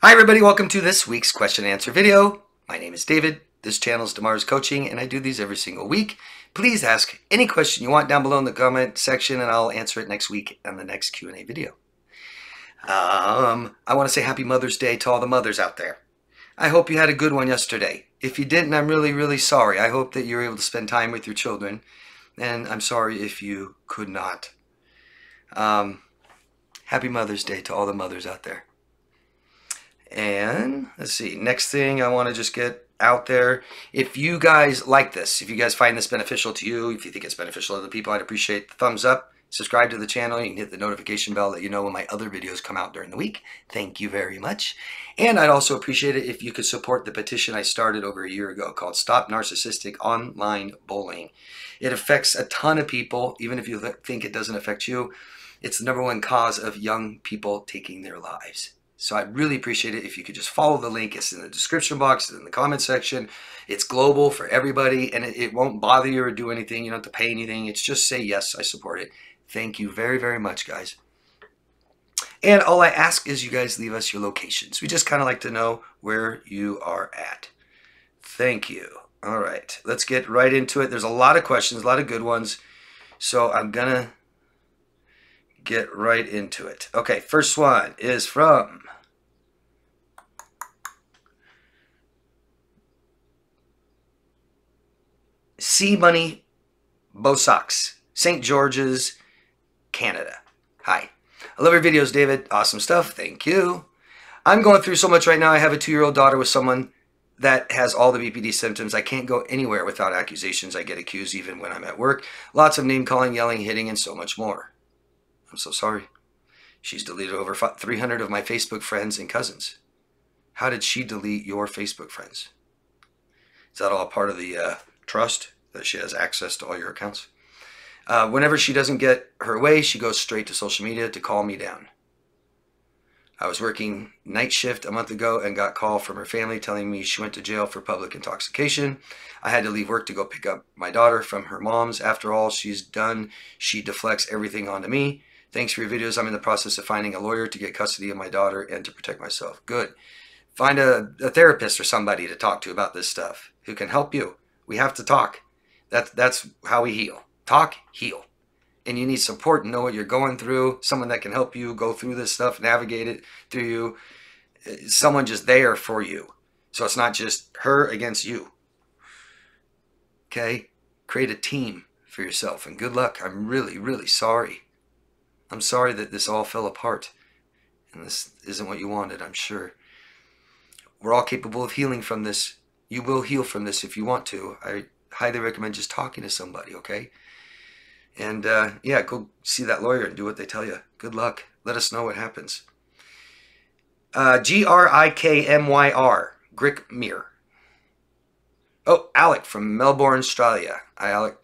Hi everybody, welcome to this week's question and answer video. My name is David. This channel is Damar's Coaching and I do these every single week. Please ask any question you want down below in the comment section and I'll answer it next week on the next Q&A video. I want to say happy Mother's Day to all the mothers out there. I hope you had a good one yesterday. If you didn't, I'm really sorry. I hope that you were able to spend time with your children and I'm sorry if you could not. Happy Mother's Day to all the mothers out there. And let's see, next thing I want to just get out there. If you guys like this, if you guys find this beneficial to you, if you think it's beneficial to other people, I'd appreciate the thumbs up. Subscribe to the channel. You can hit the notification bell, let you know when my other videos come out during the week. Thank you very much. And I'd also appreciate it if you could support the petition I started over a year ago called Stop Narcissistic Online Bullying. It affects a ton of people, even if you think it doesn't affect you. It's the #1 cause of young people taking their lives. So I'd really appreciate it if you could just follow the link. It's in the description box, it's in the comment section. It's global for everybody, and it won't bother you or do anything. You don't have to pay anything. It's just say, yes, I support it. Thank you very much, guys. And all I ask is you guys leave us your locations. We just kind of like to know where you are at. Thank you. All right, let's get right into it. There's a lot of questions, a lot of good ones. So I'm going to get right into it. Okay, first one is from C Money Bosox, St. George's, Canada. Hi. I love your videos, David. Awesome stuff. Thank you. I'm going through so much right now. I have a 2-year-old daughter with someone that has all the BPD symptoms. I can't go anywhere without accusations. I get accused even when I'm at work. Lots of name calling, yelling, hitting, and so much more. I'm so sorry. She's deleted over 300 of my Facebook friends and cousins. How did she delete your Facebook friends? Is that all part of the trust that she has access to all your accounts? Whenever she doesn't get her way, she goes straight to social media to call me down. I was working night shift a month ago and got a call from her family telling me she went to jail for public intoxication. I had to leave work to go pick up my daughter from her mom's. After all she's done, she deflects everything onto me. Thanks for your videos. I'm in the process of finding a lawyer to get custody of my daughter and to protect myself. Good. Find a therapist or somebody to talk to about this stuff who can help you. We have to talk. That's how we heal. Talk, heal. And you need support and know what you're going through. Someone that can help you go through this stuff, navigate it through you. Someone just there for you. So it's not just her against you. Okay? Create a team for yourself. And good luck. I'm really sorry. I'm sorry that this all fell apart. And this isn't what you wanted, I'm sure. We're all capable of healing from this. You will heal from this if you want to. I highly recommend just talking to somebody, okay? And yeah, go see that lawyer and do what they tell you. Good luck. Let us know what happens. Grikmyr, Grickmere. Oh, Alec from Melbourne, Australia. Hi, Alec.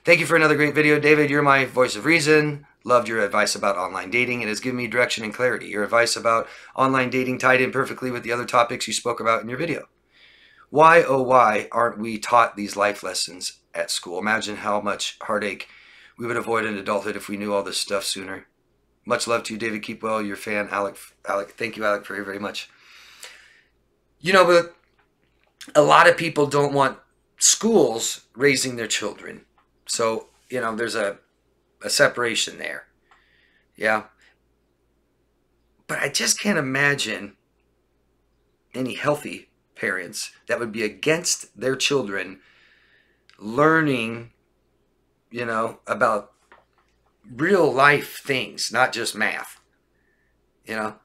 Thank you for another great video, David. You're my voice of reason. Loved your advice about online dating. It has given me direction and clarity. Your advice about online dating tied in perfectly with the other topics you spoke about in your video. Why, oh why, aren't we taught these life lessons at school? Imagine how much heartache we would avoid in adulthood if we knew all this stuff sooner. Much love to you, David. Keep well. Your fan, Alec. Thank you, Alec, very much. You know, but a lot of people don't want schools raising their children. So, you know, there's a separation there. Yeah. But I just can't imagine any healthy parents that would be against their children learning, you know, about real life things, not just math. You know,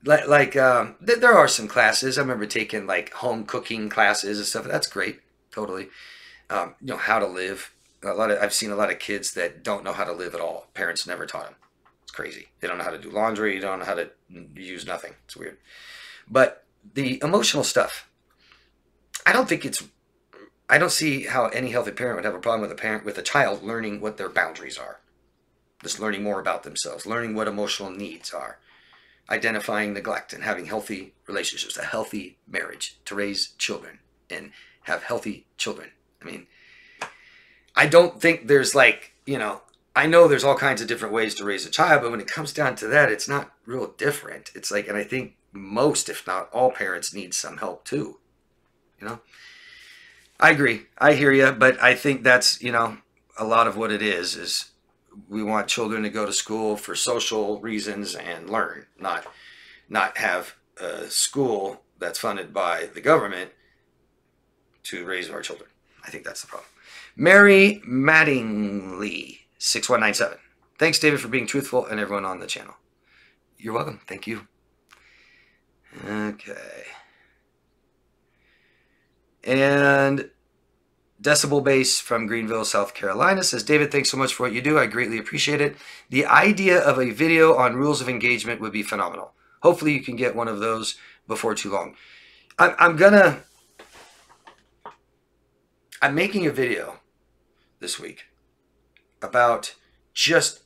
there are some classes. I remember taking like home cooking classes and stuff. That's great, totally. You know, how to live. I've seen a lot of kids that don't know how to live at all. Parents never taught them. It's crazy. They don't know how to do laundry. They don't know how to use nothing. It's weird. But the emotional stuff, I don't see how any healthy parent would have a problem with a child learning what their boundaries are. Just learning more about themselves, learning what emotional needs are, identifying neglect and having healthy relationships, a healthy marriage to raise children and have healthy children. I mean, I don't think there's like, you know, I know there's all kinds of different ways to raise a child, but when it comes down to that, it's not real different. It's like, and I think most, if not all parents need some help too. You know, I agree. I hear you, but I think that's, you know, a lot of what it is we want children to go to school for social reasons and learn, not have a school that's funded by the government to raise our children. I think that's the problem. Mary Mattingly, 6197. Thanks, David, for being truthful, and everyone on the channel. You're welcome. Thank you. Okay. And Decibel Bass from Greenville, South Carolina says, David, thanks so much for what you do. I greatly appreciate it. The idea of a video on rules of engagement would be phenomenal. Hopefully you can get one of those before too long. I'm making a video this week about just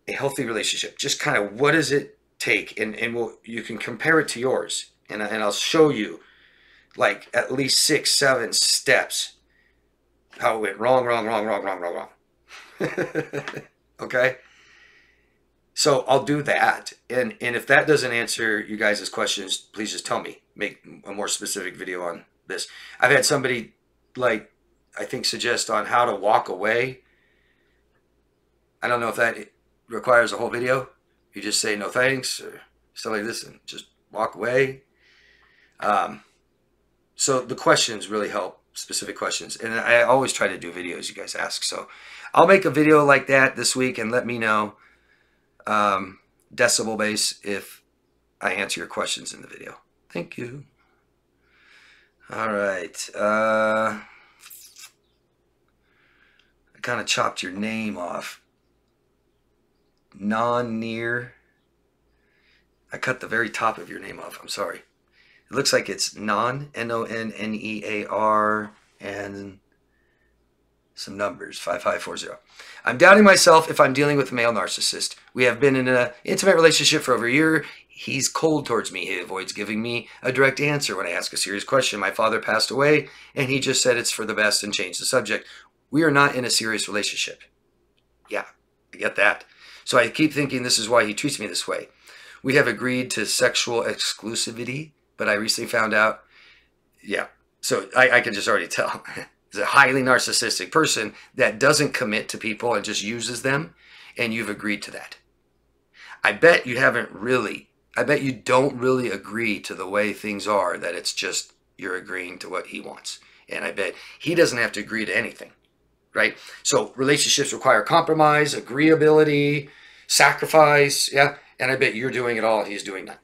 a healthy relationship. Just kind of what does it take? And you can compare it to yours. And I'll show you like at least 6, 7 steps how it went wrong. Okay? So I'll do that. And if that doesn't answer you guys' questions, please just tell me. Make a more specific video on this. I've had somebody, like, I think suggest on how to walk away. I don't know if that requires a whole video. You just say no thanks or stuff like this and just walk away. So the questions really help, specific questions. And I always try to do videos you guys ask. So I'll make a video like that this week and let me know, Decibel Bass, if I answer your questions in the video. Thank you. All right. I kind of chopped your name off. Non-near. I cut the very top of your name off. I'm sorry. It looks like it's non, N-O-N-N-E-A-R, and some numbers, 5540. I'm doubting myself if I'm dealing with a male narcissist. We have been in an intimate relationship for over a year. He's cold towards me. He avoids giving me a direct answer when I ask a serious question. My father passed away, and he just said it's for the best and changed the subject. We are not in a serious relationship. Yeah, I get that. So I keep thinking this is why he treats me this way. We have agreed to sexual exclusivity, but I recently found out, yeah, so I can just already tell. He's a highly narcissistic person that doesn't commit to people and just uses them, and you've agreed to that. I bet you don't really agree to the way things are, that it's just you're agreeing to what he wants. And I bet he doesn't have to agree to anything, right? So relationships require compromise, agreeability, sacrifice, yeah, and I bet you're doing it all and he's doing none.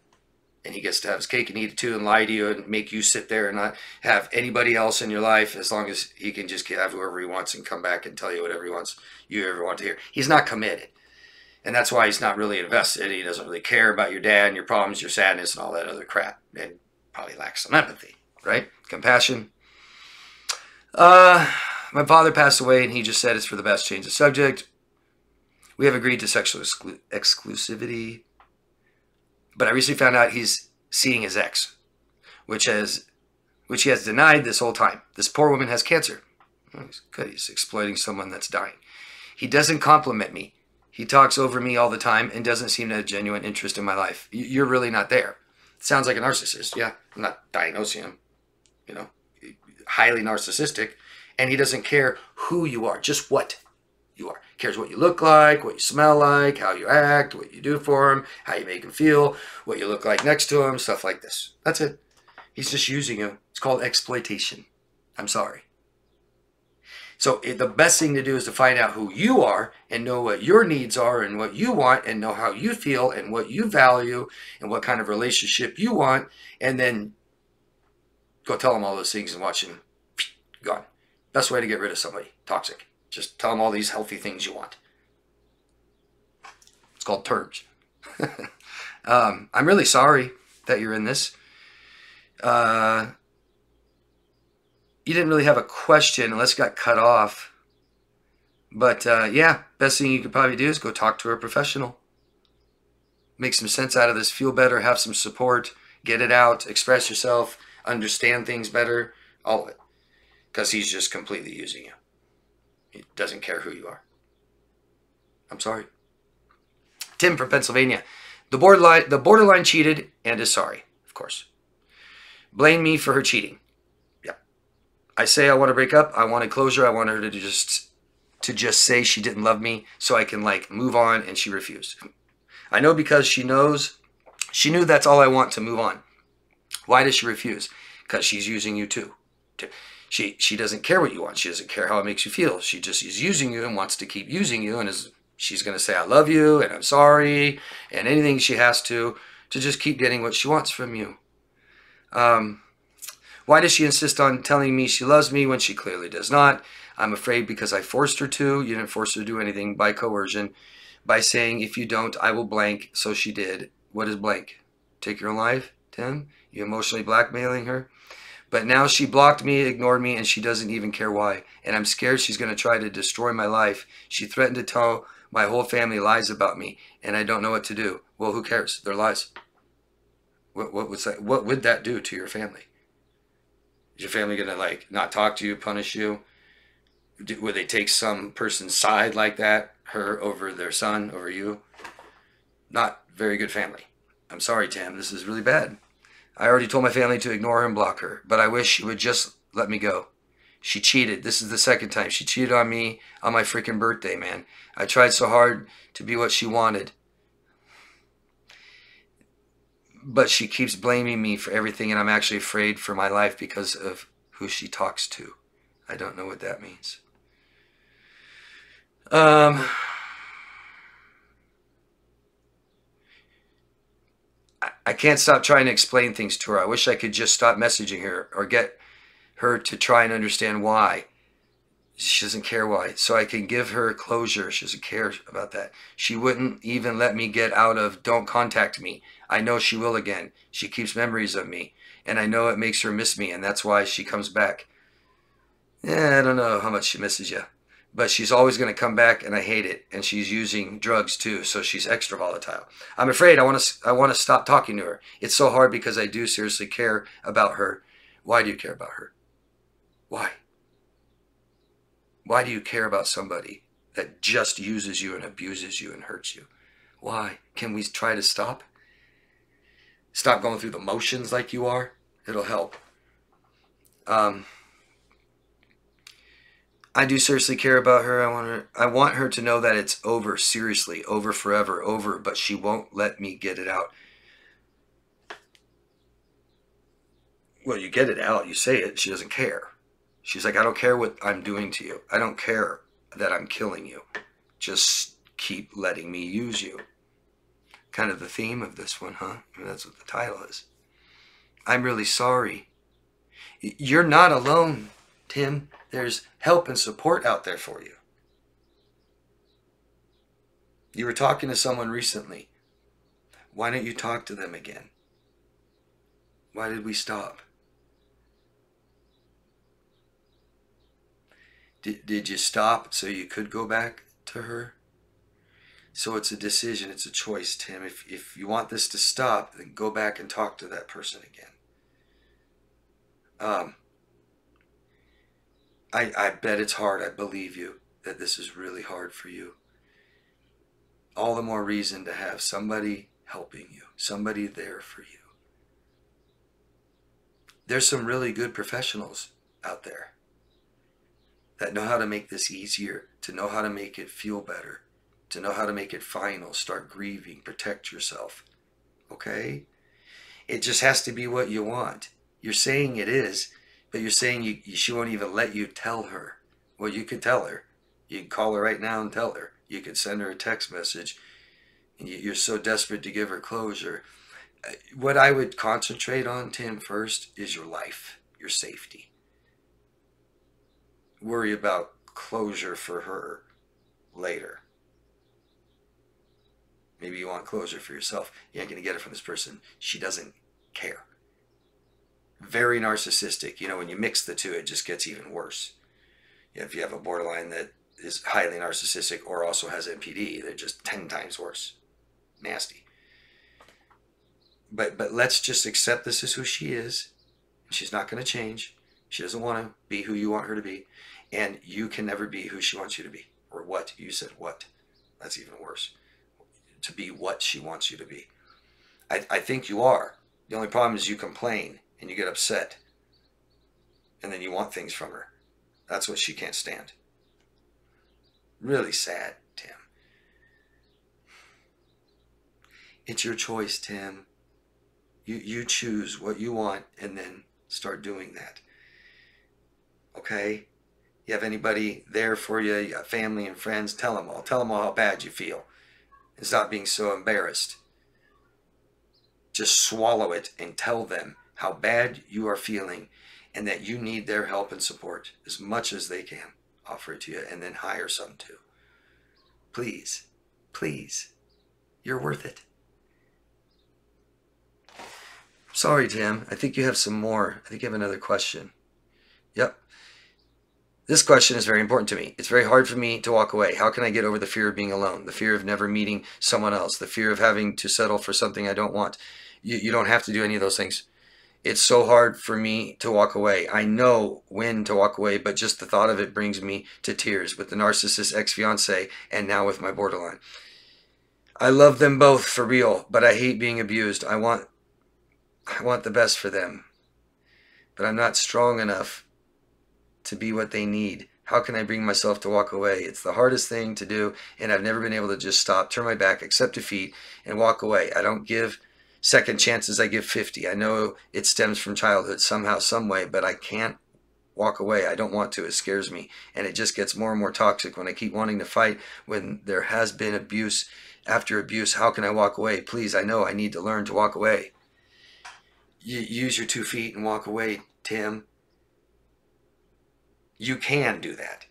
And he gets to have his cake and eat it too and lie to you and make you sit there and not have anybody else in your life, as long as he can just have whoever he wants and come back and tell you whatever he wants, you ever want to hear. He's not committed. And that's why he's not really invested. He doesn't really care about your dad and your problems, your sadness, and all that other crap. And probably lacks some empathy, right? Compassion. My father passed away and he just said it's for the best, change the subject. We have agreed to sexual exclusivity. But I recently found out he's seeing his ex, which he has denied this whole time. This poor woman has cancer. Oh, he's good. He's exploiting someone that's dying. He doesn't compliment me. He talks over me all the time and doesn't seem to have genuine interest in my life. You're really not there. Sounds like a narcissist. Yeah, I'm not diagnosing him. You know, highly narcissistic. And he doesn't care who you are, just what you are. Cares what you look like, what you smell like, how you act, what you do for him, how you make him feel, what you look like next to him, stuff like this. That's it. He's just using you. It's called exploitation. I'm sorry. So the best thing to do is to find out who you are and know what your needs are and what you want and know how you feel and what you value and what kind of relationship you want, and then go tell him all those things and watch him gone. Best way to get rid of somebody toxic. Just tell them all these healthy things you want. It's called terms. I'm really sorry that you're in this. You didn't really have a question unless it got cut off. But yeah, best thing you could probably do is go talk to a professional. Make some sense out of this. Feel better. Have some support. Get it out. Express yourself. Understand things better. All of it. Because he's just completely using you. He doesn't care who you are. I'm sorry. Tim from Pennsylvania. The borderline cheated and is sorry, of course. Blame me for her cheating. Yeah. I say I want to break up. I wanted closure. I wanted her to just say she didn't love me so I can like move on, and she refused. I know because she knew that's all I want, to move on. Why does she refuse? Because she's using you too. She doesn't care what you want. She doesn't care how it makes you feel. She just is using you and wants to keep using you, and she's going to say I love you and I'm sorry and anything she has to just keep getting what she wants from you. Why does she insist on telling me she loves me when she clearly does not? I'm afraid because I forced her to. You didn't force her to do anything by coercion, by saying if you don't, I will blank. So she did. What is blank? Take your own life, Tim? You emotionally blackmailing her? But now she blocked me, ignored me, and she doesn't even care why. And I'm scared she's going to try to destroy my life. She threatened to tell my whole family lies about me, and I don't know what to do. Well, who cares? They're lies. What would that do to your family? Is your family going to like not talk to you, punish you? Would they take some person's side like that? Her over their son, over you? Not very good family. I'm sorry, Tam. This is really bad. I already told my family to ignore her and block her, but I wish she would just let me go. She cheated. This is the second time. She cheated on me on my freaking birthday, man. I tried so hard to be what she wanted. But she keeps blaming me for everything, and I'm actually afraid for my life because of who she talks to. I don't know what that means. I can't stop trying to explain things to her. I wish I could just stop messaging her or get her to try and understand why. She doesn't care why. So I can give her closure. She doesn't care about that. She wouldn't even let me get out of don't contact me. I know she will again. She keeps memories of me. And I know it makes her miss me. And that's why she comes back. Yeah, I don't know how much she misses you. But she's always going to come back, and I hate it. And she's using drugs too, so she's extra volatile. I'm afraid I want to stop talking to her. It's so hard because I do seriously care about her. Why do you care about her? Why? Why do you care about somebody that just uses you and abuses you and hurts you? Why? Can we try to stop? Stop going through the motions like you are? It'll help. I do seriously care about her. I want her to know that it's over, seriously, over forever, over, but she won't let me get it out. Well, you get it out, you say it, she doesn't care. She's like, I don't care what I'm doing to you. I don't care that I'm killing you. Just keep letting me use you. Kind of the theme of this one, huh? I mean, that's what the title is. I'm really sorry. You're not alone, Tim. There's help and support out there for you. You were talking to someone recently. Why don't you talk to them again? Why did we stop? Did you stop so you could go back to her? So it's a decision, it's a choice, Tim. If you want this to stop, then go back and talk to that person again. I bet it's hard. I believe you that this is really hard for you. All the more reason to have somebody helping you, somebody there for you. There's some really good professionals out there that know how to make this easier, to know how to make it feel better, to know how to make it final, start grieving, protect yourself. Okay? It just has to be what you want. You're saying it is, but you're saying she won't even let you tell her. Well, you could tell her. You can call her right now and tell her. You could send her a text message. And you're so desperate to give her closure. What I would concentrate on, Tim, first is your life, your safety. Worry about closure for her later. Maybe you want closure for yourself. You ain't going to get it from this person. She doesn't care. Very narcissistic. You know, when you mix the two, it just gets even worse. If you have a borderline that is highly narcissistic or also has NPD, they're just 10 times worse. Nasty. But let's just accept this is who she is. She's not going to change. She doesn't want to be who you want her to be. And you can never be who she wants you to be. Or what? You said what? That's even worse. To be what she wants you to be. I think you are. The only problem is you complain and you get upset. And then you want things from her. That's what she can't stand. Really sad, Tim. It's your choice, Tim. You choose what you want and then start doing that. Okay? You have anybody there for you, you got family and friends, tell them all. Tell them all how bad you feel. And stop being so embarrassed. Just swallow it and tell them how bad you are feeling and that you need their help and support as much as they can. Offer it to you and then hire some too. Please, please, you're worth it. Sorry, Tim. I think you have some more. I think you have another question. Yep. This question is very important to me. It's very hard for me to walk away. How can I get over the fear of being alone? The fear of never meeting someone else? The fear of having to settle for something I don't want? You don't have to do any of those things. It's so hard for me to walk away. I know when to walk away, but just the thought of it brings me to tears with the narcissist ex-fiance and now with my borderline. I love them both for real, but I hate being abused. I want the best for them, but I'm not strong enough to be what they need. How can I bring myself to walk away? It's the hardest thing to do, and I've never been able to just stop, turn my back, accept defeat, and walk away. I don't give second chances, I give 50. I know it stems from childhood somehow, some way, but I can't walk away. I don't want to. It scares me, and it just gets more and more toxic when I keep wanting to fight when there has been abuse after abuse. How can I walk away? Please, I know I need to learn to walk away. You use your 2 feet and walk away, Tim. You can do that.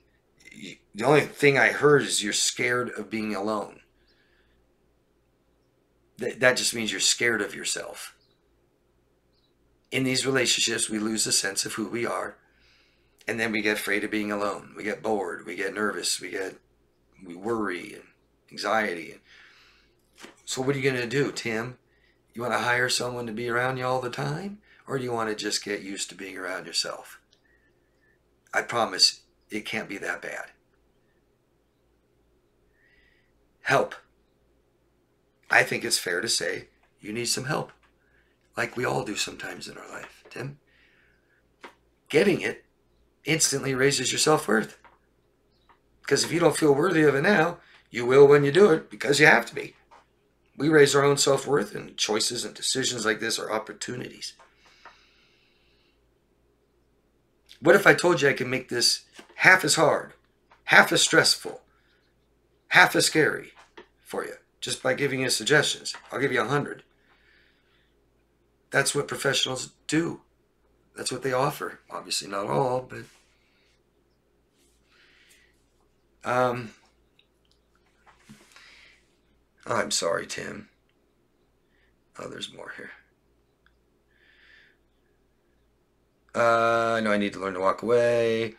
The only thing I heard is you're scared of being alone. That just means you're scared of yourself. In these relationships, we lose a sense of who we are. And then we get afraid of being alone. We get bored. We get nervous. We worry and anxiety. So what are you going to do, Tim? You want to hire someone to be around you all the time? Or do you want to just get used to being around yourself? I promise it can't be that bad. Help. I think it's fair to say you need some help. Like we all do sometimes in our life, Tim. Getting it instantly raises your self-worth. Because if you don't feel worthy of it now, you will when you do it, because you have to be. We raise our own self-worth, and choices and decisions like this are opportunities. What if I told you I could make this half as hard, half as stressful, half as scary for you, just by giving you suggestions? I'll give you 100. That's what professionals do. That's what they offer. Obviously not all, but oh, I'm sorry, Tim. Oh, there's more here. No, I need to learn to walk away.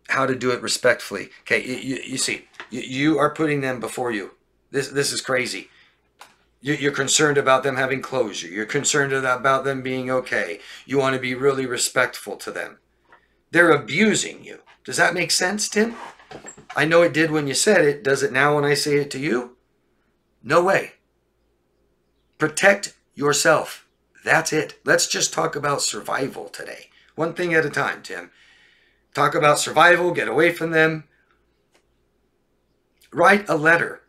How to do it respectfully. Okay, you see, you are putting them before you. This is crazy. You're concerned about them having closure. You're concerned about them being okay. You want to be really respectful to them. They're abusing you. Does that make sense, Tim? I know it did when you said it. Does it now when I say it to you? No way. Protect yourself. That's it. Let's just talk about survival today. One thing at a time, Tim. Talk about survival. Get away from them. Write a letter.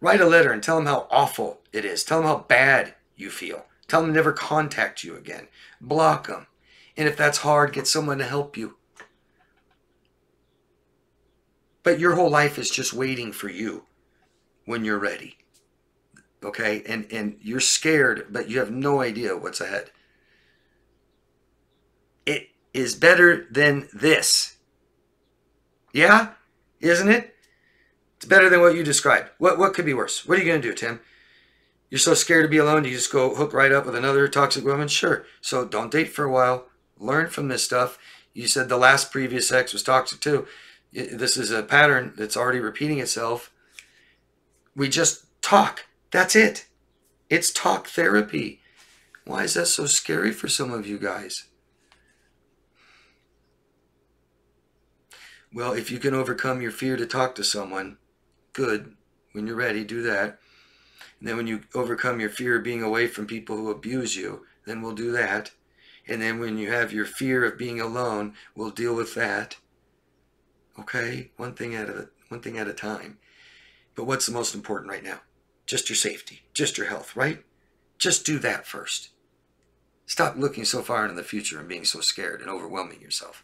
Write a letter and tell them how awful it is. Tell them how bad you feel. Tell them to never contact you again. Block them. And if that's hard, get someone to help you. But your whole life is just waiting for you when you're ready. Okay? And you're scared, but you have no idea what's ahead. It is better than this. Yeah? Isn't it? It's better than what you described. What could be worse? What are you going to do, Tim? You're so scared to be alone, do you just go hook right up with another toxic woman? Sure. So don't date for a while. Learn from this stuff. You said the last previous ex was toxic too. This is a pattern that's already repeating itself. We just talk. That's it. It's talk therapy. Why is that so scary for some of you guys? Well, if you can overcome your fear to talk to someone, good. When you're ready, do that. And then when you overcome your fear of being away from people who abuse you, then we'll do that. And then when you have your fear of being alone, we'll deal with that. Okay? One thing at a time. But what's the most important right now? Just your safety, just your health, right? Just do that first. Stop looking so far into the future and being so scared and overwhelming yourself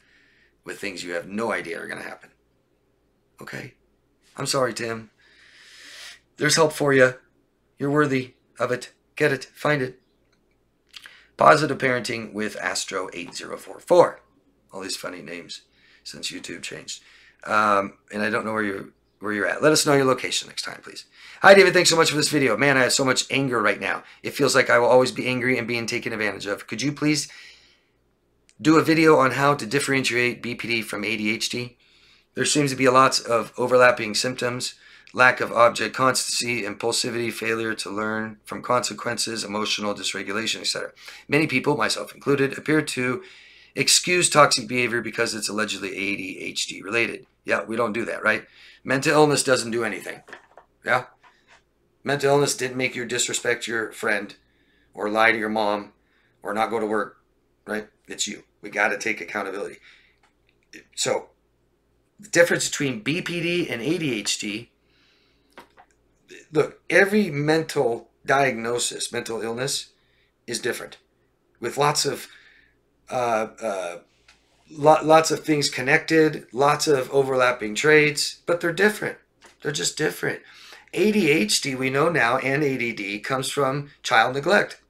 with things you have no idea are going to happen. Okay? I'm sorry, Tim. There's help for you. You're worthy of it. Get it. Find it. Positive Parenting with Astro8044. All these funny names since YouTube changed. And I don't know where you're at. Let us know your location next time, please. Hi, David. Thanks so much for this video. Man, I have so much anger right now. It feels like I will always be angry and being taken advantage of. Could you please do a video on how to differentiate BPD from ADHD? There seems to be lots of overlapping symptoms, lack of object constancy, impulsivity, failure to learn from consequences, emotional dysregulation, etc. Many people, myself included, appear to excuse toxic behavior because it's allegedly ADHD related. Yeah, we don't do that, right? Mental illness doesn't do anything. Yeah? Mental illness didn't make you disrespect your friend or lie to your mom or not go to work, right? It's you. We got to take accountability. So, the difference between BPD and ADHD, look, every mental diagnosis, mental illness is different with lots of things connected, lots of overlapping traits, but they're different. They're just different. ADHD, we know now, and ADD comes from child neglect.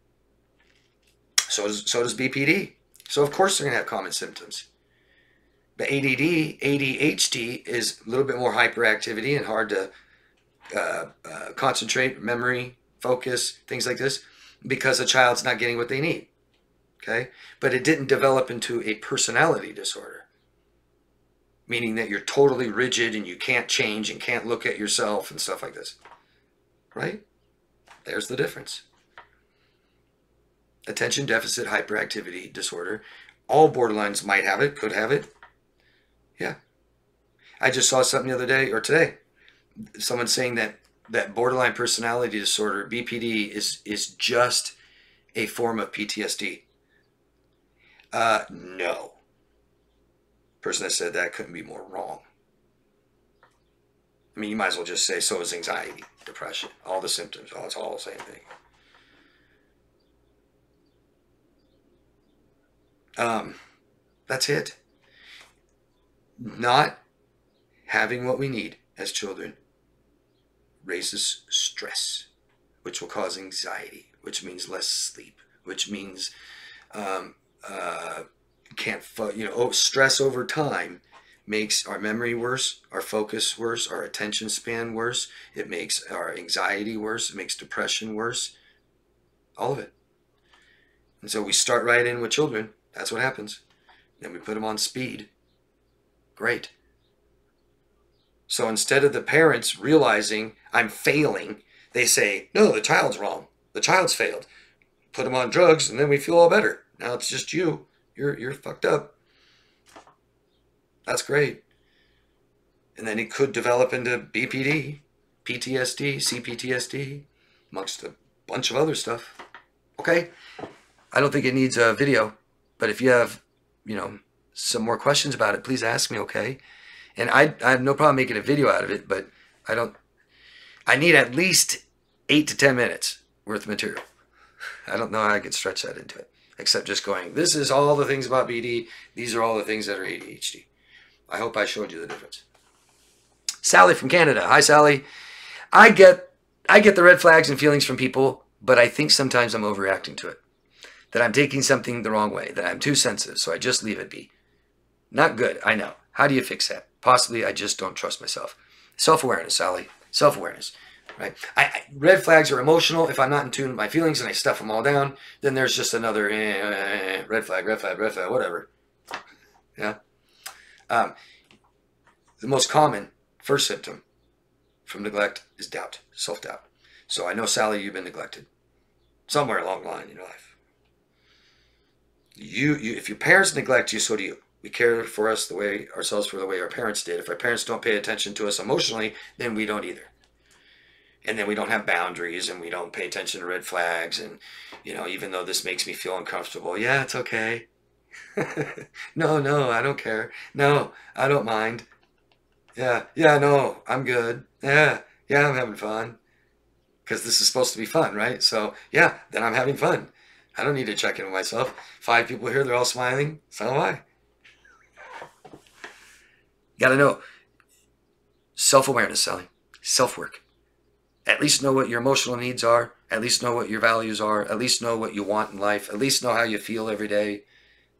So does BPD. So of course they're going to have common symptoms. But ADHD is a little bit more hyperactivity and hard to concentrate, memory, focus, things like this, because the child's not getting what they need. Okay? But it didn't develop into a personality disorder, meaning that you're totally rigid and you can't change and can't look at yourself and stuff like this. Right? There's the difference. Attention deficit hyperactivity disorder. All borderlines might have it, could have it. Yeah. I just saw something the other day, or today, someone saying that borderline personality disorder, BPD, is just a form of PTSD. No. Person that said that couldn't be more wrong. I mean, you might as well just say, so is anxiety, depression, all the symptoms, it's all the same thing. That's it. Not having what we need as children raises stress, which will cause anxiety, which means less sleep, which means stress over time makes our memory worse, our focus worse, our attention span worse. It makes our anxiety worse. It makes depression worse. All of it. And so we start right in with children. That's what happens. Then we put them on speed. Great. So instead of the parents realizing I'm failing, they say, no, the child's wrong. The child's failed. Put them on drugs and then we feel all better. Now it's just you. You're fucked up. That's great. And then it could develop into BPD, PTSD, CPTSD, amongst a bunch of other stuff. Okay? I don't think it needs a video, but if you have, some more questions about it, please ask me, okay? And I have no problem making a video out of it, but I need at least 8 to 10 minutes worth of material. I don't know how I could stretch that into it, except just going, this is all the things about BD, these are all the things that are ADHD. I hope I showed you the difference. Sally from Canada. Hi, Sally. I get the red flags and feelings from people, but I think sometimes I'm overreacting to it. That I'm taking something the wrong way, that I'm too sensitive, so I just leave it be. Not good, I know. How do you fix that? Possibly I just don't trust myself. Self-awareness, Sally. Self-awareness. Right? Red flags are emotional. If I'm not in tune with my feelings and I stuff them all down, then there's just another red flag, whatever. Yeah. The most common first symptom from neglect is doubt, self-doubt. So I know, Sally, you've been neglected somewhere along the line in your life. If your parents neglect you, so do you. We care for ourselves for the way our parents did. If our parents don't pay attention to us emotionally, then we don't either. And then we don't have boundaries, and we don't pay attention to red flags. And, even though this makes me feel uncomfortable, yeah, it's okay. No, I don't care. No, I don't mind. Yeah, no, I'm good. Yeah, I'm having fun. Because this is supposed to be fun, right? So, yeah, then I'm having fun. I don't need to check in with myself. 5 people here, they're all smiling. So am I. Got to know. Self-awareness, Sally. Self-work. At least know what your emotional needs are. At least know what your values are. At least know what you want in life. At least know how you feel every day.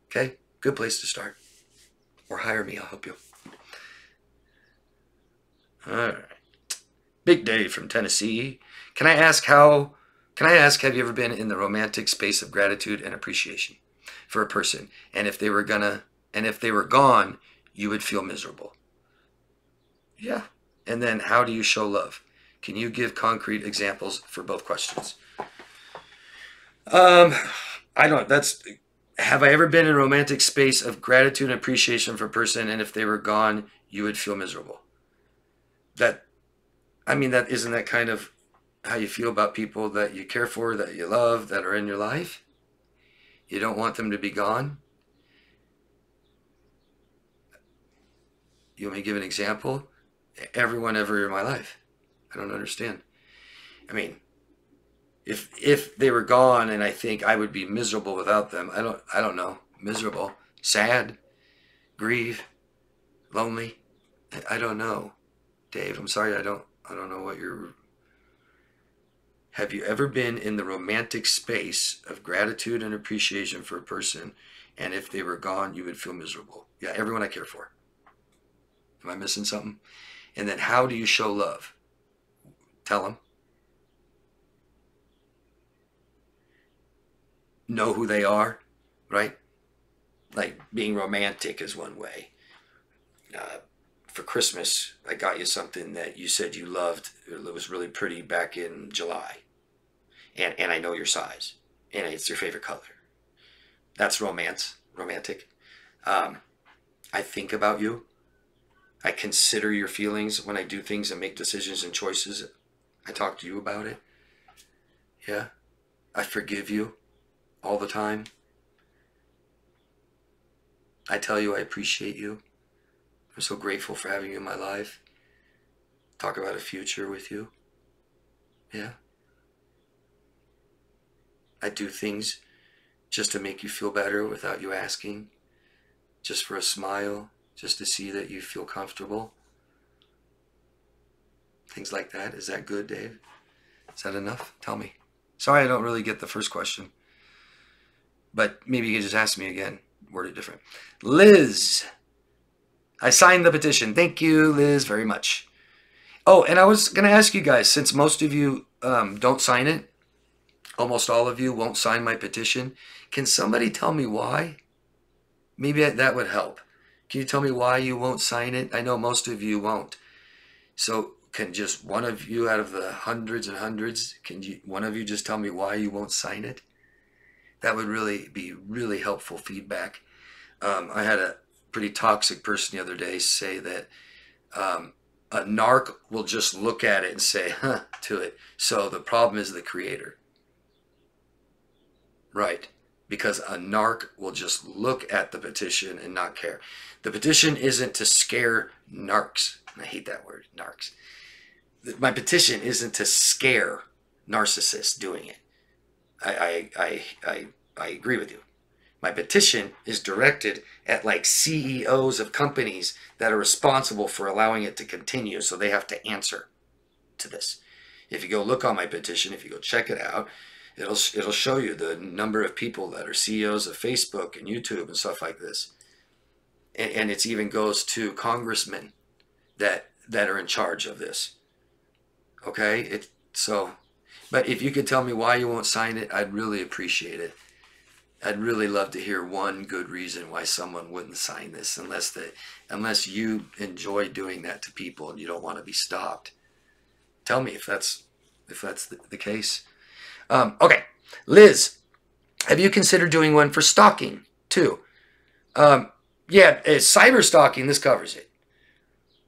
Okay? Good place to start. Or hire me. I'll help you. All right. Big Dave from Tennessee. Can I ask, have you ever been in the romantic space of gratitude and appreciation for a person? And if they were gone, you would feel miserable. Yeah. And then how do you show love? Can you give concrete examples for both questions? Have I ever been in a romantic space of gratitude and appreciation for a person, and if they were gone, you would feel miserable? Isn't that kind of how you feel about people that you care for, that you love, that are in your life? You don't want them to be gone? You want me to give an example? Everyone ever in my life. I don't understand. If they were gone and I think I would be miserable without them, I don't know. Miserable, sad, grieve, lonely. I don't know. Dave, I'm sorry, I don't know what you're... Have you ever been in the romantic space of gratitude and appreciation for a person, and if they were gone, you would feel miserable? Yeah, everyone I care for. Am I missing something? And then how do you show love? Tell them. Know who they are, right? Like being romantic is one way. For Christmas, I got you something that you said you loved. It was really pretty back in July. And I know your size. And it's your favorite color. That's romantic. I think about you. I consider your feelings when I do things and make decisions and choices. I talk to you about it. Yeah. I forgive you all the time. I tell you I appreciate you. I'm so grateful for having you in my life. Talk about a future with you. Yeah. I do things just to make you feel better without you asking. Just for a smile. Just to see that you feel comfortable. Things like that. Is that good, Dave? Is that enough? Tell me. Sorry I don't really get the first question. But maybe you can just ask me again. Word it different. Liz. I signed the petition. Thank you, Liz, very much. Oh, and I was going to ask you guys, since most of you don't sign it, almost all of you won't sign my petition, can somebody tell me why? Maybe that would help. Can you tell me why you won't sign it? I know most of you won't. So can just one of you out of the hundreds and hundreds, one of you just tell me why you won't sign it? That would really be really helpful feedback. I had a pretty toxic person the other day say that a narc will just look at it and say, huh, to it. So the problem is the creator. Right. Because a narc will just look at the petition and not care. The petition isn't to scare narcs. I hate that word, narcs. My petition isn't to scare narcissists doing it. I agree with you. My petition is directed at like CEOs of companies that are responsible for allowing it to continue, so they have to answer to this. If you go look on my petition, if you go check it out, it'll show you the number of people that are CEOs of Facebook and YouTube and stuff like this. And it even goes to congressmen that are in charge of this. Okay? But if you could tell me why you won't sign it, I'd really appreciate it. I'd really love to hear one good reason why someone wouldn't sign this, unless you enjoy doing that to people and you don't want to be stopped. Tell me if that's the case. Okay, Liz, have you considered doing one for stalking too? Yeah, cyber stalking, this covers it.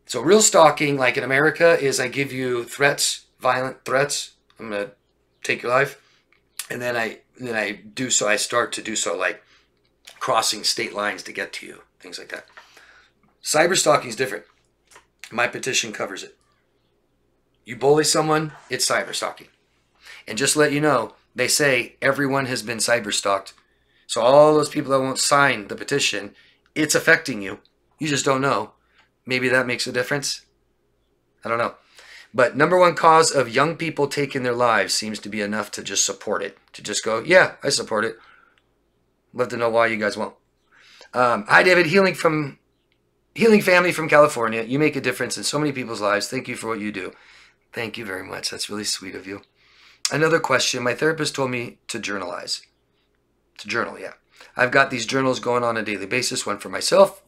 So real stalking, like in America, is I give you threats violent threats. I'm going to take your life. And then I do so. I start to do so, like crossing state lines to get to you, things like that. Cyber stalking is different. My petition covers it. You bully someone, it's cyber stalking. And just to let you know, they say everyone has been cyber stalked. So all those people that won't sign the petition, it's affecting you. You just don't know. Maybe that makes a difference. I don't know. But number one cause of young people taking their lives seems to be enough to just support it. To just go, yeah, I support it. Love to know why you guys won't. Hi, David. Healing family from California. You make a difference in so many people's lives. Thank you for what you do. Thank you very much. That's really sweet of you. Another question. My therapist told me to journalize. To journal, yeah. I've got these journals going on a daily basis. One for myself,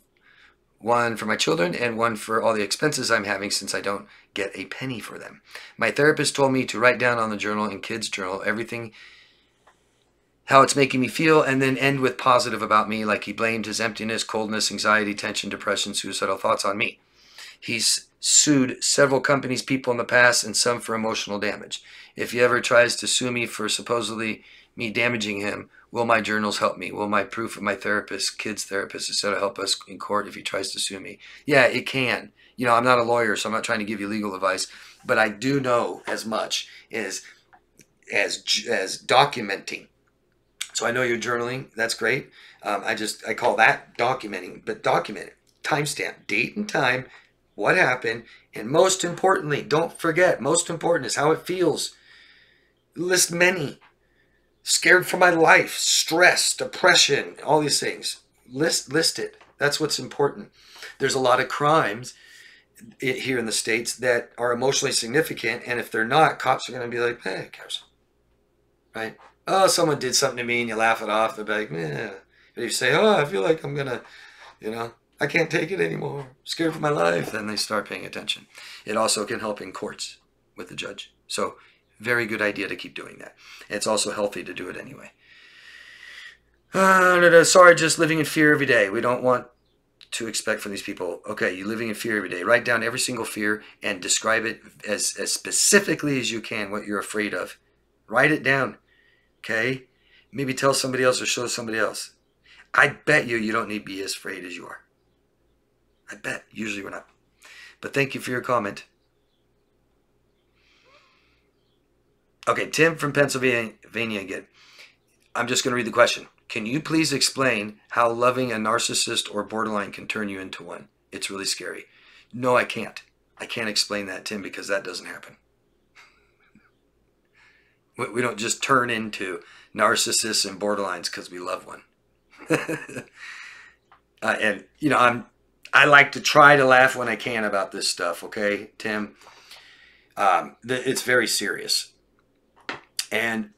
one for my children, and one for all the expenses I'm having since I don't get a penny for them. My therapist told me to write down on the journal and kids' journal everything, how it's making me feel, and then end with positive about me, like he blamed his emptiness, coldness, anxiety, tension, depression, suicidal thoughts on me. He's sued several companies, people in the past, and some for emotional damage. If he ever tries to sue me for supposedly me damaging him, will my journals help me? Will my proof of my therapist, kids therapist, etc. help us in court if he tries to sue me? Yeah, it can. You know, I'm not a lawyer, so I'm not trying to give you legal advice, but I do know as much as documenting. So I know you're journaling. That's great. I call that documenting, but document it. Timestamp, date and time, what happened, and most importantly, don't forget, most important is how it feels. List many. Scared for my life, stress, depression, all these things. List it. That's what's important. There's a lot of crimes here in the States that are emotionally significant, and if they're not, cops are going to be like, hey, who cares? Right? Oh, someone did something to me, and you laugh it off. They'll be like, eh. But if you say, oh, I feel like I'm going to, I can't take it anymore. I'm scared for my life. Then they start paying attention. It also can help in courts with the judge. So very good idea to keep doing that. It's also healthy to do it anyway. Sorry, just living in fear every day. We don't want to expect from these people. Okay, you're living in fear every day. Write down every single fear and describe it as specifically as you can what you're afraid of. Write it down. Okay? Maybe tell somebody else or show somebody else. I bet you don't need to be as afraid as you are. I bet. Usually we're not. But thank you for your comment. Okay, Tim from Pennsylvania again. I'm just going to read the question. Can you please explain how loving a narcissist or borderline can turn you into one? It's really scary. No, I can't. I can't explain that, Tim, because that doesn't happen. We don't just turn into narcissists and borderlines because we love one. And, I like to try to laugh when I can about this stuff, okay, Tim? It's very serious. And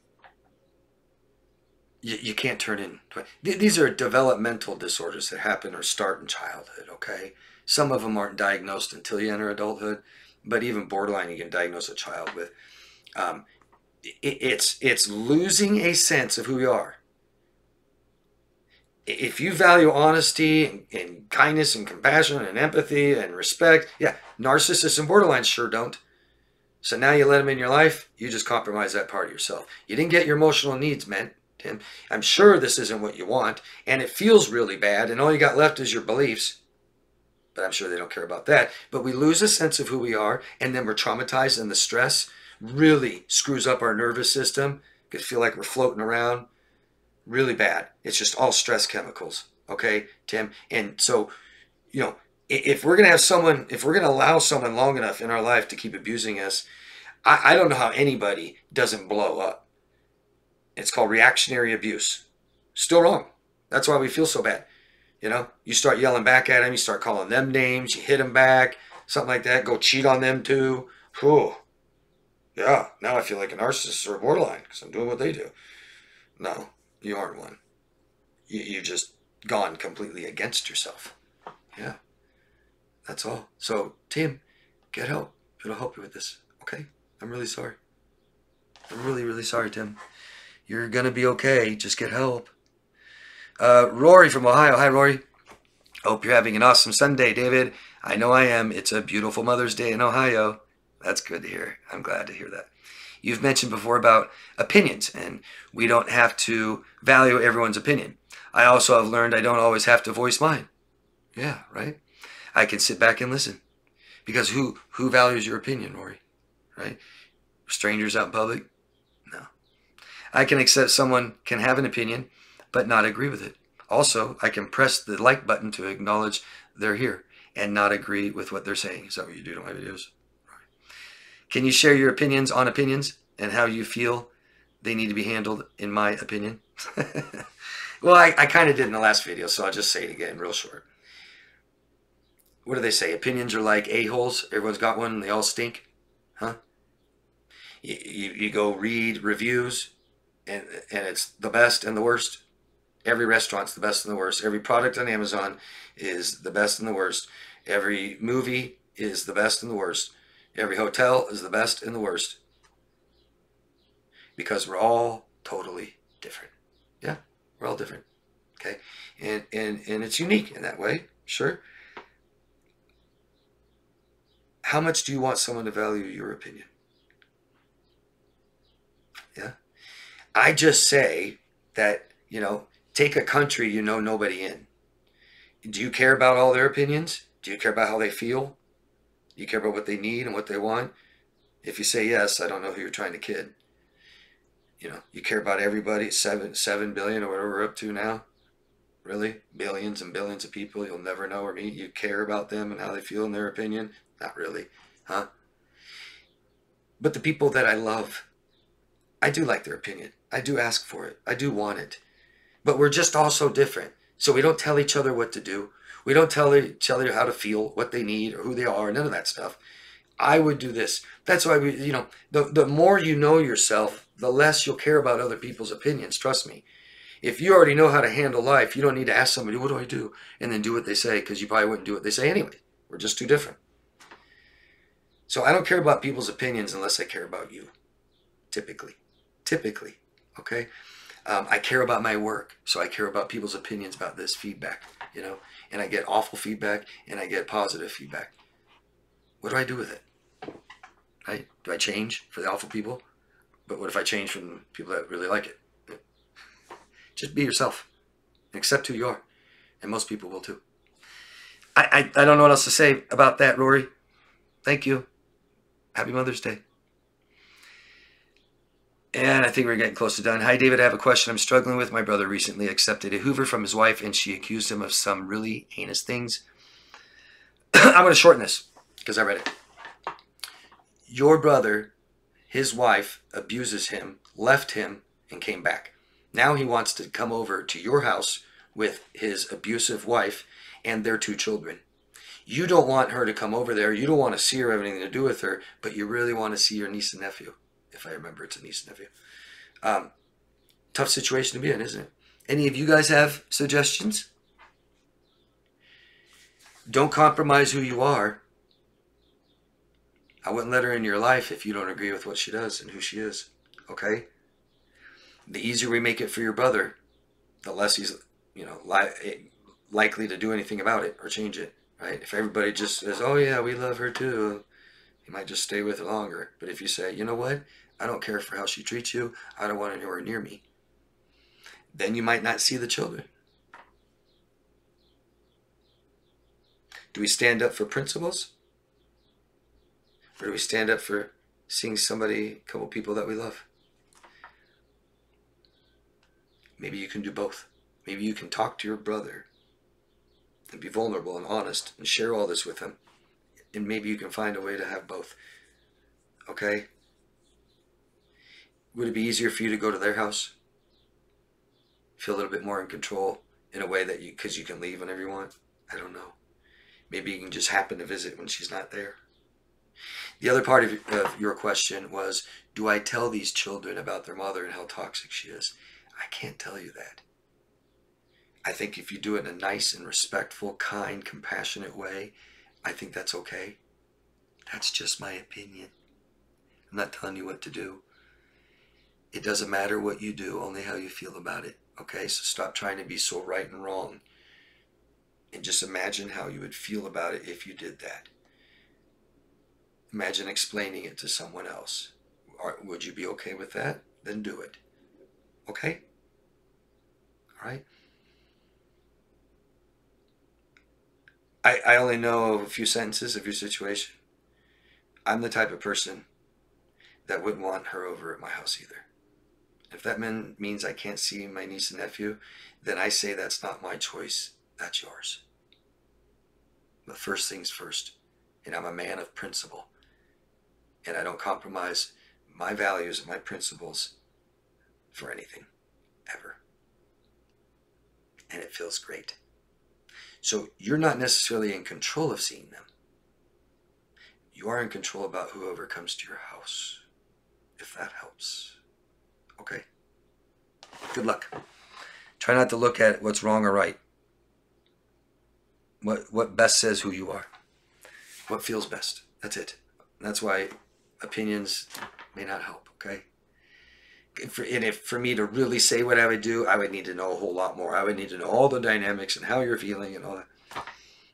you can't turn in. These are developmental disorders that happen or start in childhood, okay? Some of them aren't diagnosed until you enter adulthood, but even borderline you can diagnose a child with. It's losing a sense of who you are. If you value honesty and kindness and compassion and empathy and respect, yeah, narcissists and borderlines sure don't. So now you let them in your life, you just compromise that part of yourself. You didn't get your emotional needs met, Tim. I'm sure this isn't what you want, and it feels really bad, and all you got left is your beliefs. But I'm sure they don't care about that. But we lose a sense of who we are, and then we're traumatized, and the stress really screws up our nervous system. You can feel like we're floating around. Really bad. It's just all stress chemicals. Okay, Tim? And so, if we're going to have someone, if we're going to allow someone long enough in our life to keep abusing us, I don't know how anybody doesn't blow up. It's called reactionary abuse. Still wrong. That's why we feel so bad. You start yelling back at them, you start calling them names, you hit them back, something like that. Go cheat on them too. Whew. Yeah, now I feel like a narcissist or a borderline because I'm doing what they do. No, you aren't one. You've just gone completely against yourself. Yeah. That's all. So, Tim, get help. It'll help you with this. Okay? I'm really sorry. I'm really, really sorry, Tim. You're going to be okay. Just get help. Rory from Ohio. Hi, Rory. Hope you're having an awesome Sunday, David. I know I am. It's a beautiful Mother's Day in Ohio. That's good to hear. I'm glad to hear that. You've mentioned before about opinions, and we don't have to value everyone's opinion. I also have learned I don't always have to voice mine. Yeah, right? I can sit back and listen. Because who values your opinion, Rory? Right? Strangers out in public? No. I can accept someone can have an opinion, but not agree with it. Also, I can press the like button to acknowledge they're here and not agree with what they're saying. Is that what you do to my videos? Can you share your opinions on opinions and how you feel they need to be handled, in my opinion? Well, I kind of did in the last video, so I'll just say it again real short. What do they say? Opinions are like a-holes. Everyone's got one and they all stink. Huh? You go read reviews and it's the best and the worst. Every restaurant's the best and the worst. Every product on Amazon is the best and the worst. Every movie is the best and the worst. Every hotel is the best and the worst. Because we're all totally different. Yeah, we're all different. Okay? And it's unique in that way, sure. How much do you want someone to value your opinion? Yeah? I just say that, take a country you know nobody in. Do you care about all their opinions? Do you care about how they feel? Do you care about what they need and what they want? If you say yes, I don't know who you're trying to kid. You care about everybody, 7 billion or whatever we're up to now. Really? Billions and billions of people you'll never know or meet. You care about them and how they feel and their opinion? Not really, huh? But the people that I love, I do like their opinion. I do ask for it. I do want it. But we're just all so different. So we don't tell each other what to do. We don't tell each other how to feel, what they need, or who they are, none of that stuff. I would do this. That's why the more you know yourself, the less you'll care about other people's opinions. Trust me. If you already know how to handle life, you don't need to ask somebody, what do I do? And then do what they say, because you probably wouldn't do what they say anyway. We're just too different. So I don't care about people's opinions unless I care about you. Typically, okay? I care about my work, so I care about people's opinions about this feedback, and I get awful feedback and I get positive feedback. What do I do with it? Right? Do I change for the awful people? But what if I change from people that really like it? Just be yourself and accept who you are, and most people will too. I don't know what else to say about that, Rory. Thank you. Happy Mother's Day. And I think we're getting close to done. Hi, David. I have a question I'm struggling with. My brother recently accepted a Hoover from his wife, and she accused him of some really heinous things. I'm going to shorten this because I read it. Your brother, his wife, abuses him, left him, and came back. Now he wants to come over to your house with his abusive wife and their 2 children. You don't want her to come over there. You don't want to see her, have anything to do with her, but you really want to see your niece and nephew. If I remember, it's a niece and nephew. Tough situation to be in, isn't it? Any of you guys have suggestions? Don't compromise who you are. I wouldn't let her in your life if you don't agree with what she does and who she is. Okay? The easier we make it for your brother, the less he's, likely to do anything about it or change it. Right? If everybody just says, oh yeah, we love her too, you might just stay with her longer. But if you say, you know what? I don't care for how she treats you. I don't want her near me. Then you might not see the children. Do we stand up for principles? Or do we stand up for seeing somebody, a couple people that we love? Maybe you can do both. Maybe you can talk to your brother and be vulnerable and honest and share all this with him. And maybe you can find a way to have both. Okay? Would it be easier for you to go to their house? Feel a little bit more in control in a way that because you can leave whenever you want? I don't know. Maybe you can just happen to visit when she's not there. The other part of your question was, do I tell these children about their mother and how toxic she is? I can't tell you that. I think if you do it in a nice and respectful, kind, compassionate way, I think that's okay. That's just my opinion. I'm not telling you what to do. It doesn't matter what you do, only how you feel about it. Okay, so stop trying to be so right and wrong. And just imagine how you would feel about it if you did that. Imagine explaining it to someone else. Would you be okay with that? Then do it. Okay? All right? I only know a few sentences of your situation. I'm the type of person that wouldn't want her over at my house either. If that means I can't see my niece and nephew, then I say that's not my choice. That's yours. But first things first. And I'm a man of principle. And I don't compromise my values and my principles for anything, ever. And it feels great. So you're not necessarily in control of seeing them. You are in control about whoever comes to your house, if that helps. Okay? Good luck. Try not to look at what's wrong or right. What best says who you are. What feels best. That's it. That's why opinions may not help, okay? And if for me to really say what I would do, I would need to know a whole lot more. I would need to know all the dynamics and how you're feeling and all that.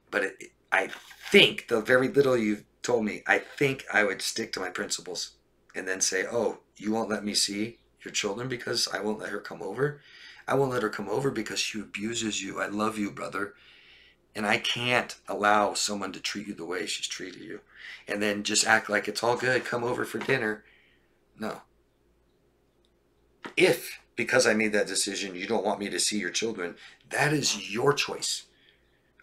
But I think, the very little you've told me, I think I would stick to my principles and then say, oh, you won't let me see your children because I won't let her come over? I won't let her come over because she abuses you. I love you, brother. And I can't allow someone to treat you the way she's treated you. And then just act like it's all good. Come over for dinner. No. If, because I made that decision, you don't want me to see your children, that is your choice.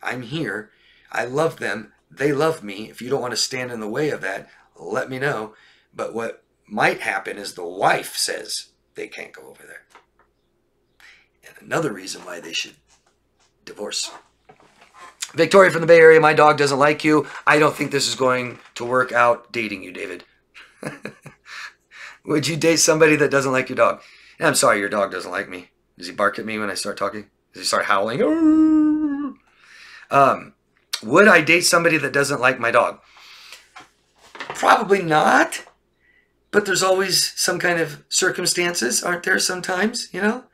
I'm here. I love them. They love me. If you don't want to stand in the way of that, let me know. But what might happen is the wife says they can't go over there. And another reason why they should divorce. Victoria from the Bay Area, my dog doesn't like you. I don't think this is going to work out dating you, David. Would you date somebody that doesn't like your dog? And I'm sorry your dog doesn't like me. Does he bark at me when I start talking? Does he start howling? Would I date somebody that doesn't like my dog? Probably not. But there's always some kind of circumstances, aren't there sometimes, you know?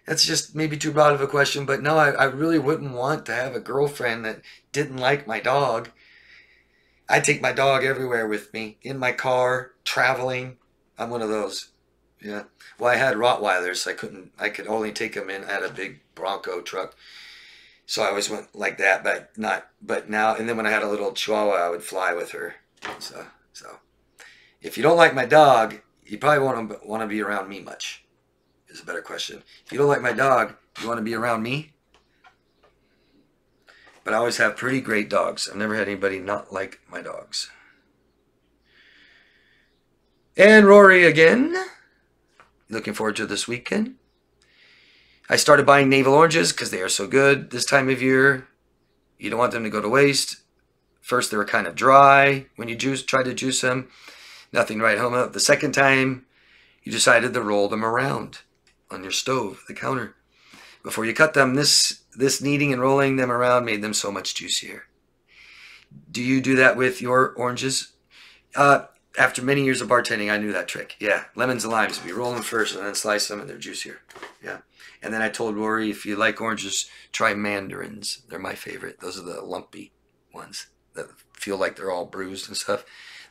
That's just maybe too broad of a question, but no, I really wouldn't want to have a girlfriend that didn't like my dog. I take my dog everywhere with me, in my car, traveling. I'm one of those. Yeah. Well, I had Rottweilers. I could only take them in. I had a big Bronco truck. So I always went like that, but now, and then when I had a little Chihuahua, I would fly with her. So if you don't like my dog, you probably won't want to be around me much. Is a better question. If you don't like my dog, you want to be around me? But I always have pretty great dogs. I've never had anybody not like my dogs. And Rory again. Looking forward to this weekend. I started buying navel oranges because they are so good this time of year. You don't want them to go to waste. First, they were kind of dry when you try to juice them. Nothing right home up. The second time, you decided to roll them around on your stove, the counter. Before you cut them, this kneading and rolling them around made them so much juicier. Do you do that with your oranges? After many years of bartending, I knew that trick. Yeah, lemons and limes. We roll them first and then slice them and they're juicier. Yeah. And then I told Rory, if you like oranges, try mandarins. They're my favorite. Those are the lumpy ones that feel like they're all bruised and stuff.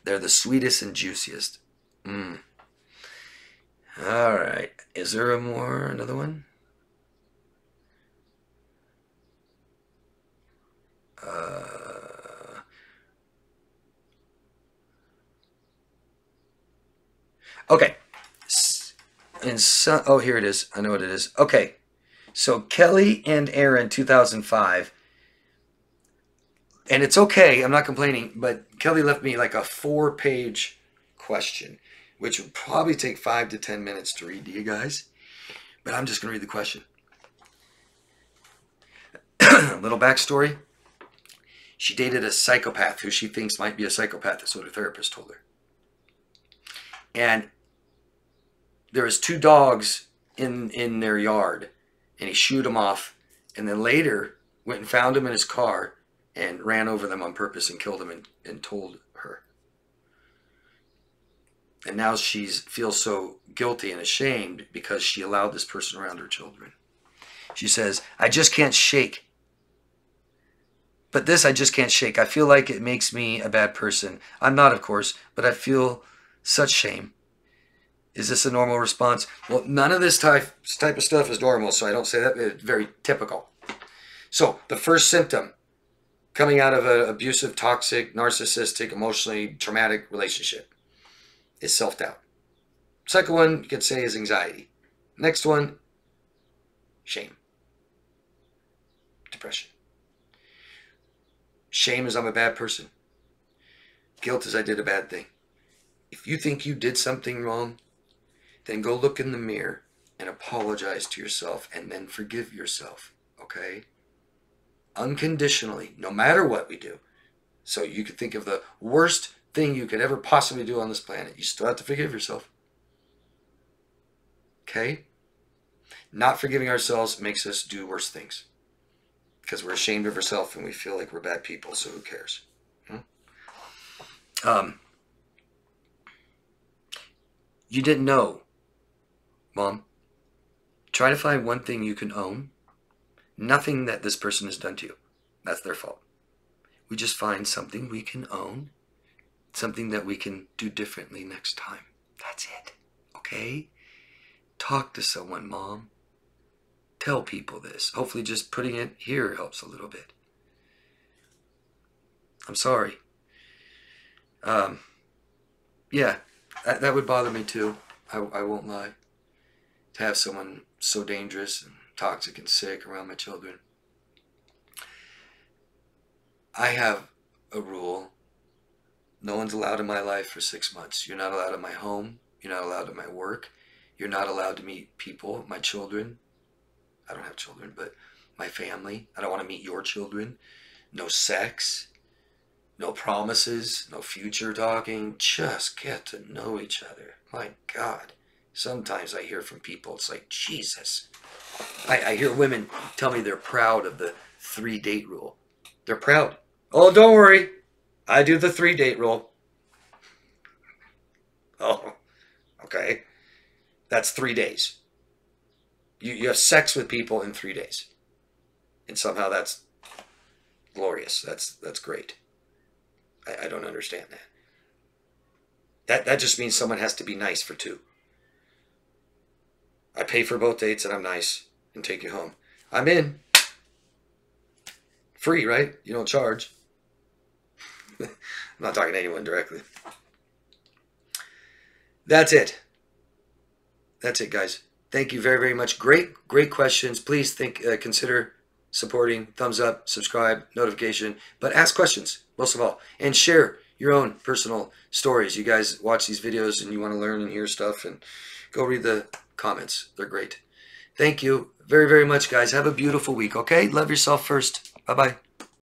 They're the sweetest and juiciest. All right. Is there another one? Okay. Oh, here it is. I know what it is. Okay. So Kelly and Aaron, 2005. And it's okay. I'm not complaining. But Kelly left me like a 4-page question, which would probably take 5 to 10 minutes to read to you guys. But I'm just going to read the question. Little backstory. She dated a psychopath who she thinks might be a psychopath. That's what her therapist told her. And there was 2 dogs in their yard. And he shooed them off. And then later went and found them in his car and ran over them on purpose and killed them and told her. And now she feels so guilty and ashamed because she allowed this person around her children. She says, I just can't shake But this I just can't shake. I feel like it makes me a bad person. I'm not, of course, but I feel such shame. Is this a normal response? Well, none of this type of stuff is normal, so I don't say that. It's very typical. So the first symptom coming out of an abusive, toxic, narcissistic, emotionally traumatic relationship is self-doubt. Second one, you could say, is anxiety. Next one, shame. Depression. Shame is I'm a bad person. Guilt is I did a bad thing. If you think you did something wrong, then go look in the mirror and apologize to yourself and then forgive yourself, okay? Unconditionally, no matter what we do. So you could think of the worst thing you could ever possibly do on this planet. You still have to forgive yourself. Okay? Not forgiving ourselves makes us do worse things. Because we're ashamed of ourselves and we feel like we're bad people, so who cares? You didn't know, Mom. Try to find one thing you can own. Nothing that this person has done to you. That's their fault. We just find something we can own. Something that we can do differently next time. That's it. Okay? Talk to someone, Mom. Tell people this. Hopefully just putting it here helps a little bit. I'm sorry. Yeah, that would bother me too. I won't lie. To have someone so dangerous and toxic and sick around my children. I have a rule. No one's allowed in my life for 6 months. You're not allowed in my home. You're not allowed in my work. You're not allowed to meet people, my children. I don't have children, but my family. I don't want to meet your children. No sex. No promises. No future talking. Just get to know each other. My God. Sometimes I hear from people, it's like, Jesus. I hear women tell me they're proud of the 3-date rule. They're proud. Oh, don't worry. I do the 3-date rule. Oh, okay. That's 3 days. You have sex with people in 3 days. And somehow that's glorious. That's great. I don't understand that. That just means someone has to be nice for 2. I pay for both dates and I'm nice and take you home. I'm in. Free, right? You don't charge. I'm not talking to anyone directly. That's it. That's it, guys. Thank you very, very much. Great questions. Please consider supporting. Thumbs up, subscribe, notification. But ask questions, most of all. And share your own personal stories. You guys watch these videos and you want to learn and hear stuff. And go read the comments. They're great. Thank you very, very much, guys. Have a beautiful week, okay? Love yourself first. Bye-bye.